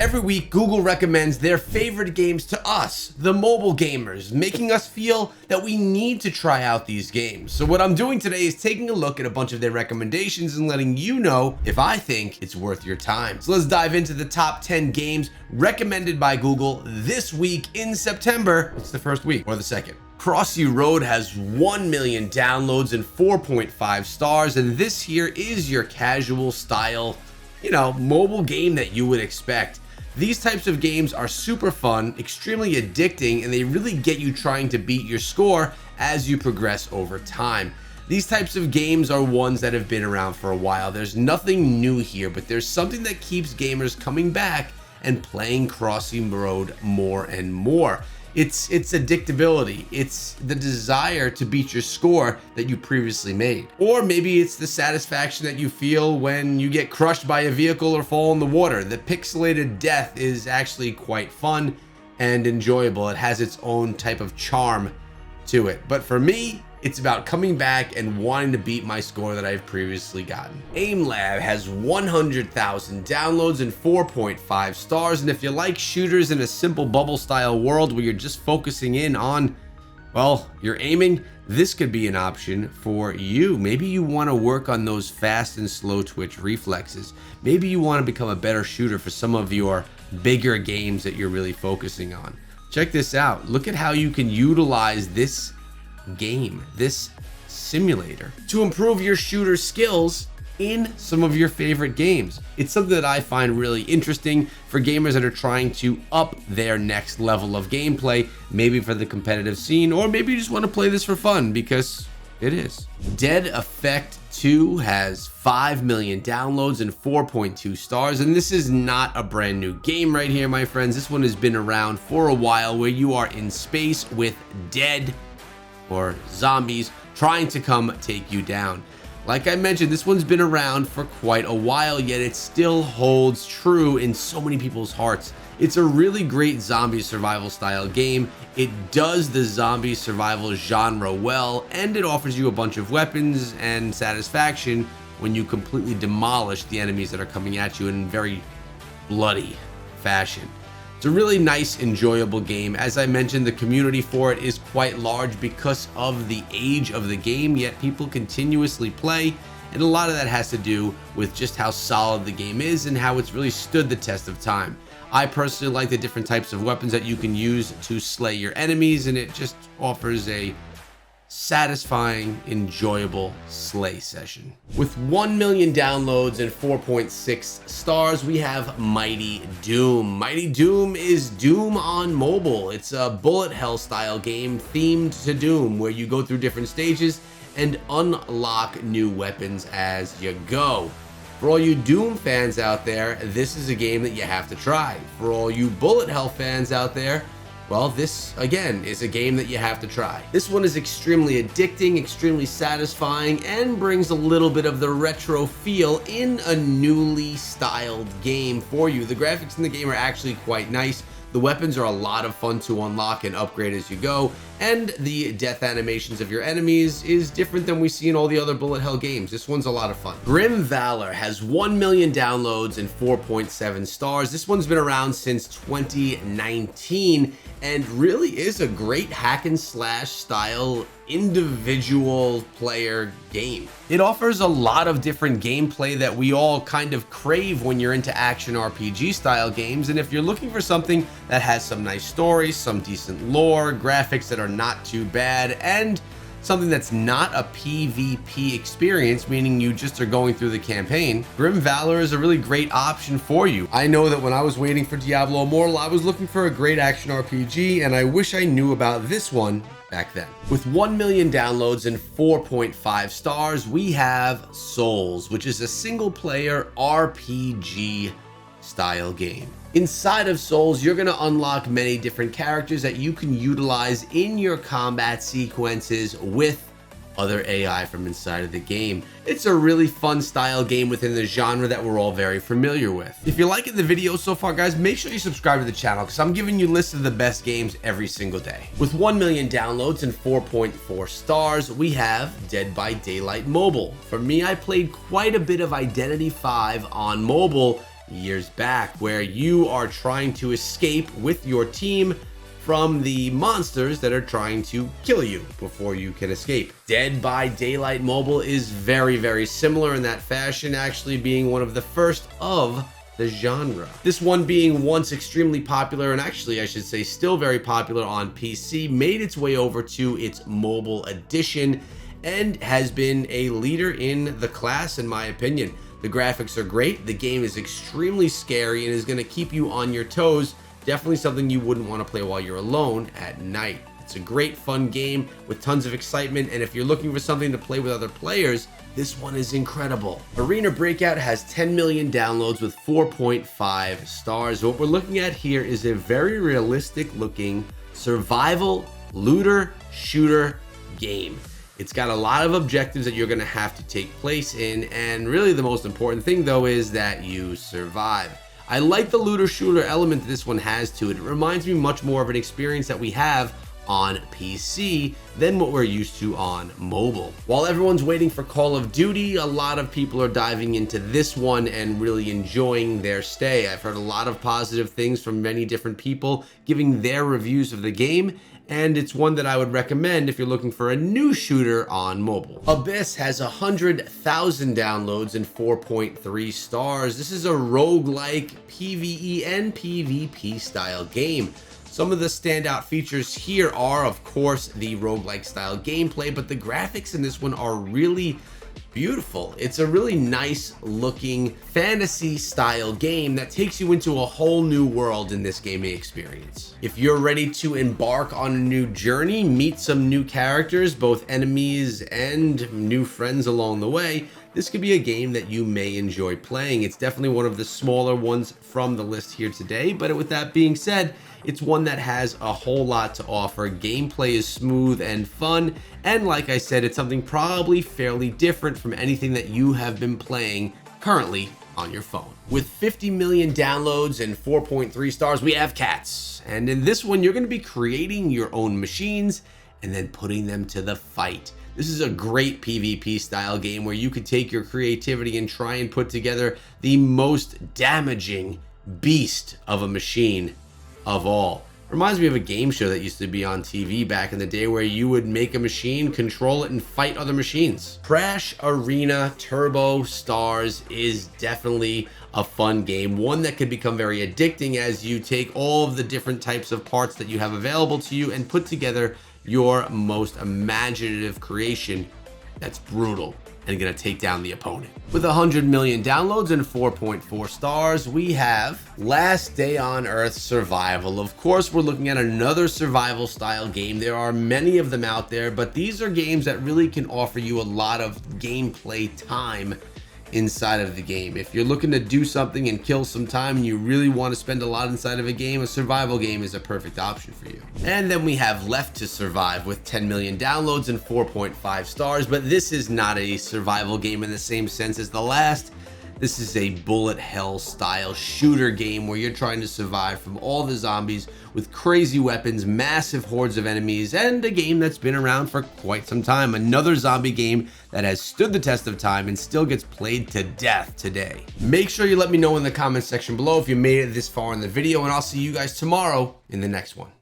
Every week, Google recommends their favorite games to us, the mobile gamers, making us feel that we need to try out these games. So what I'm doing today is taking a look at a bunch of their recommendations and letting you know if I think it's worth your time. So let's dive into the top 10 games recommended by Google this week in September. It's the first week or the second. Crossy Road has 1 million downloads and 4.5 stars, and this here is your casual style, mobile game that you would expect. These types of games are super fun, extremely addicting, and they really get you trying to beat your score as you progress over time. These types of games are ones that have been around for a while. There's nothing new here, but there's something that keeps gamers coming back and playing Crossy Road more and more. It's addictability. It's the desire to beat your score that you previously made. Or maybe it's the satisfaction that you feel when you get crushed by a vehicle or fall in the water. The pixelated death is actually quite fun and enjoyable. It has its own type of charm to it. But for me, it's about coming back and wanting to beat my score that I've previously gotten. AimLab has 100,000 downloads and 4.5 stars. And if you like shooters in a simple bubble style world where you're just focusing in on, you're aiming, this could be an option for you. Maybe you want to work on those fast and slow twitch reflexes. Maybe you want to become a better shooter for some of your bigger games that you're really focusing on. Check this out. Look at how you can utilize this game, this simulator, to improve your shooter skills in some of your favorite games. It's something that I find really interesting for gamers that are trying to up their next level of gameplay, maybe for the competitive scene, or maybe you just want to play this for fun because it is. Dead Effect 2 has 5 million downloads and 4.2 stars, and this is not a brand new game right here, my friends. This one has been around for a while, where you are in space with dead or zombies trying to come take you down. Like I mentioned, this one's been around for quite a while, yet it still holds true in so many people's hearts. It's a really great zombie survival style game. It does the zombie survival genre well, and it offers you a bunch of weapons and satisfaction when you completely demolish the enemies that are coming at you in very bloody fashion. It's a really nice, enjoyable game. As I mentioned, the community for it is quite large because of the age of the game, yet people continuously play, and a lot of that has to do with just how solid the game is and how it's really stood the test of time. I personally like the different types of weapons that you can use to slay your enemies, and it just offers a satisfying, enjoyable slay session. With 1 million downloads and 4.6 stars, we have Mighty Doom. Mighty Doom is Doom on mobile. It's a bullet hell style game themed to Doom, where you go through different stages and unlock new weapons as you go. For all you Doom fans out there, this is a game that you have to try. For all you bullet hell fans out there, this again is a game that you have to try. This one is extremely addicting, extremely satisfying, and brings a little bit of the retro feel in a newly styled game for you. The graphics in the game are actually quite nice. The weapons are a lot of fun to unlock and upgrade as you go, and the death animations of your enemies is different than we see in all the other bullet hell games. This one's a lot of fun. Grim Valor has 1 million downloads and 4.7 stars. This one's been around since 2019 and really is a great hack and slash style individual player game. It offers a lot of different gameplay that we all kind of crave when you're into action RPG style games, and if you're looking for something that has some nice stories, some decent lore, graphics that are not too bad, and something that's not a PvP experience, meaning you just are going through the campaign, Grim Valor is a really great option for you. I know that when I was waiting for Diablo Immortal, I was looking for a great action RPG, and I wish I knew about this one back then. With 1 million downloads and 4.5 stars, we have Souls, which is a single player RPG style game. Inside of Souls, you're going to unlock many different characters that you can utilize in your combat sequences with other AI from inside of the game. It's a really fun style game within the genre that we're all very familiar with. If you're liking the video so far, guys, make sure you subscribe to the channel because I'm giving you lists of the best games every single day. With 1 million downloads and 4.4 stars, we have Dead by Daylight Mobile. For me, I played quite a bit of Identity V on mobile years back, where you are trying to escape with your team from the monsters that are trying to kill you before you can escape. Dead by Daylight Mobile is very, very similar in that fashion, actually being one of the first of the genre. This one being once extremely popular, and actually I should say still very popular on PC, made its way over to its mobile edition and has been a leader in the class in my opinion. The graphics are great, the game is extremely scary and is going to keep you on your toes. Definitely something you wouldn't want to play while you're alone at night. It's a great fun game with tons of excitement, and if you're looking for something to play with other players, this one is incredible. Arena Breakout has 10 million downloads with 4.5 stars. What we're looking at here is a very realistic looking survival looter shooter game. It's got a lot of objectives that you're going to have to take place in, and really the most important thing though is that you survive. I like the looter shooter element that this one has to it. It reminds me much more of an experience that we have on PC than what we're used to on mobile. While everyone's waiting for Call of Duty, a lot of people are diving into this one and really enjoying their stay. I've heard a lot of positive things from many different people giving their reviews of the game, and it's one that I would recommend if you're looking for a new shooter on mobile. Abyss has 100,000 downloads and 4.3 stars. This is a roguelike PvE and PvP style game. Some of the standout features here are, of course, the roguelike style gameplay, but the graphics in this one are really beautiful. It's a really nice looking fantasy style game that takes you into a whole new world in this gaming experience. If you're ready to embark on a new journey, meet some new characters, both enemies and new friends along the way, this could be a game that you may enjoy playing. It's definitely one of the smaller ones from the list here today, but with that being said, it's one that has a whole lot to offer. Gameplay is smooth and fun, and like I said, it's something probably fairly different from anything that you have been playing currently on your phone. With 50 million downloads and 4.3 stars, we have Cats. And in this one, you're going to be creating your own machines and then putting them to the fight. This is a great PvP style game where you could take your creativity and try and put together the most damaging beast of a machine of all. Reminds me of a game show that used to be on TV back in the day where you would make a machine, control it, and fight other machines. Crash Arena Turbo Stars is definitely a fun game, one that could become very addicting as you take all of the different types of parts that you have available to you and put together your most imaginative creation that's brutal and gonna take down the opponent. With 100 million downloads and 4.4 stars, we have Last Day on Earth Survival. Of course, we're looking at another survival style game. There are many of them out there, but these are games that really can offer you a lot of gameplay time inside of the game. If you're looking to do something and kill some time and you really want to spend a lot inside of a game, a survival game is a perfect option for you. And then we have Left to Survive with 10 million downloads and 4.5 stars, but this is not a survival game in the same sense as the last. This is a bullet hell style shooter game where you're trying to survive from all the zombies with crazy weapons, massive hordes of enemies, and a game that's been around for quite some time. Another zombie game that has stood the test of time and still gets played to death today. Make sure you let me know in the comments section below if you made it this far in the video, and I'll see you guys tomorrow in the next one.